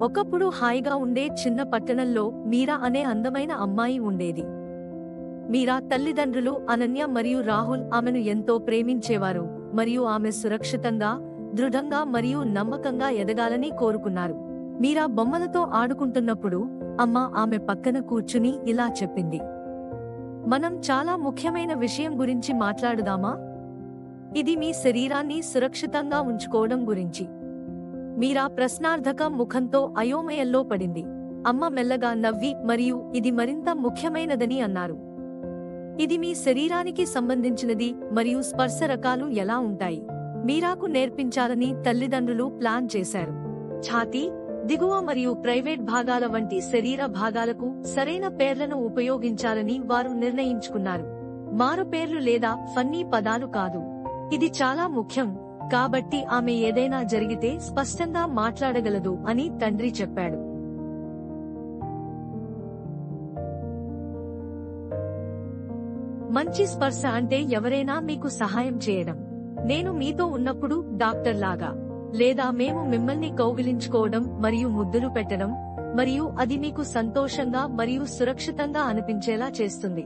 ఒకప్పుడు హాయిగా ఉండే చిన్న పట్టణంలో మీరా అనే అందమైన అమ్మాయి ఉండేది. మీరా తల్లిదండ్రులు అనన్య మరియు రాహుల్ ఆమెను ఎంతో ప్రేమించేవారు మరియు ఆమె సురక్షితంగా, దృఢంగా మరియు నమ్మకంగా ఎదగాలని కోరుకున్నారు. మీరా బొమ్మలతో ఆడుకుంటున్నప్పుడు అమ్మ ఆమె పక్కన కూర్చుని ఇలా చెప్పింది, మనం చాలా ముఖ్యమైన విషయం గురించి మాట్లాడుదామా? ఇది మీ శరీరాన్ని సురక్షితంగా ఉంచుకోవడం గురించి. మీరా ప్రశ్నార్థక ముఖంతో అయోమయంలో పడింది. అమ్మ మెల్లగా నవ్వి మరియు ఇది మరింత ముఖ్యమైనదని అన్నారు. ఇది మీ శరీరానికి సంబంధించినది మరియు స్పర్శ రకాలు ఎలా ఉంటాయి మీరాకు నేర్పించాలని తల్లిదండ్రులు ప్లాన్ చేశారు. ఛాతీ, దిగువ మరియు ప్రైవేట్ భాగాల వంటి శరీర భాగాలకు సరైన పేర్లను ఉపయోగించాలని వారు నిర్ణయించుకున్నారు. మారుపేర్లు లేదా ఫన్నీ పదాలు కాదు. ఇది చాలా ముఖ్యం, కాబట్టి ఆమె ఏదైనా జరిగితే స్పష్టంగా మాట్లాడగలదు అని తండ్రి చెప్పాడు. మంచి స్పర్శ అంటే ఎవరైనా మీకు సహాయం చేయడం. నేను మీతో ఉన్నప్పుడు డాక్టర్ లాగా, లేదా మేము మిమ్మల్ని కౌగిలించుకోవడం మరియు ముద్దులు పెట్టడం, మరియు అది మీకు సంతోషంగా మరియు సురక్షితంగా అనిపించేలా చేస్తుంది.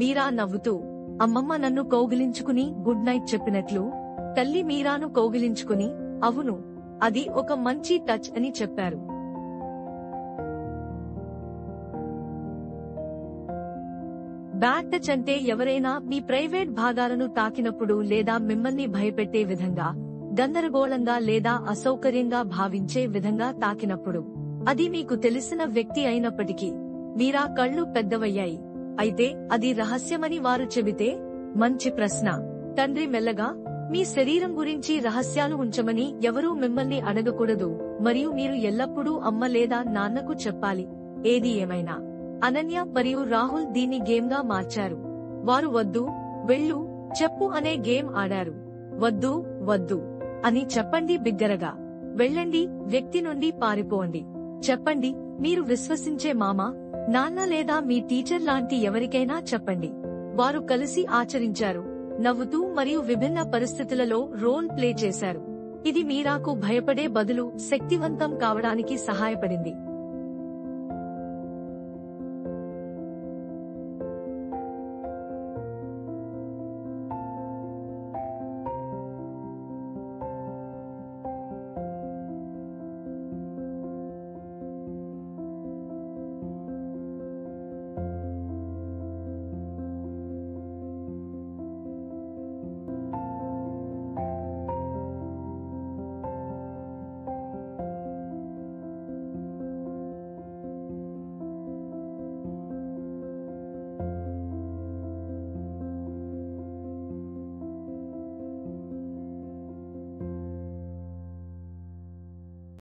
మీరా నవ్వుతూ, అమ్మమ్మ నన్ను కౌగిలించుకుని గుడ్ నైట్ చెప్పినట్లు తల్లి మీరాను కౌగిలించుకుని, అవును, అది ఒక మంచి టచ్ అని చెప్పారు. బ్యాడ్ టచ్ అంటే ఎవరైనా మీ ప్రైవేట్ భాగాలను తాకినప్పుడు లేదా మిమ్మల్ని భయపెట్టే విధంగా, గందరగోళంగా లేదా అసౌకర్యంగా భావించే విధంగా తాకినప్పుడు. అది మీకు తెలిసిన వ్యక్తి అయినప్పటికీ. మీరా కళ్ళు పెద్దవయ్యాయి. అయితే అది రహస్యమని వారు చెబితే? మంచి ప్రశ్న. తండ్రి మెల్లగా, మీ శరీరం గురించి రహస్యాలు ఉంచమని ఎవరూ మిమ్మల్ని అడగకూడదు మరియు మీరు ఎల్లప్పుడూ అమ్మ లేదా నాన్నకు చెప్పాలి. ఏది ఏమైనా అనన్య మరియు రాహుల్ దీన్ని గేమ్గా మార్చారు. వారు వద్దు, వెళ్ళు, చెప్పు అనే గేమ్ ఆడారు. వద్దు, వద్దు అని చెప్పండి బిగ్గరగా. వెళ్ళండి, వ్యక్తి నుండి పారిపోండి. చెప్పండి, మీరు విశ్వసించే మామ, నాన్న లేదా మీ టీచర్ లాంటి ఎవరికైనా చెప్పండి. వారు కలిసి ఆచరించారు, నవ్వుతూ మరియు విభిన్న పరిస్థితులలో రోల్ ప్లే చేశారు. ఇది మీరాకు భయపడే బదులు శక్తివంతం కావడానికి సహాయపడింది.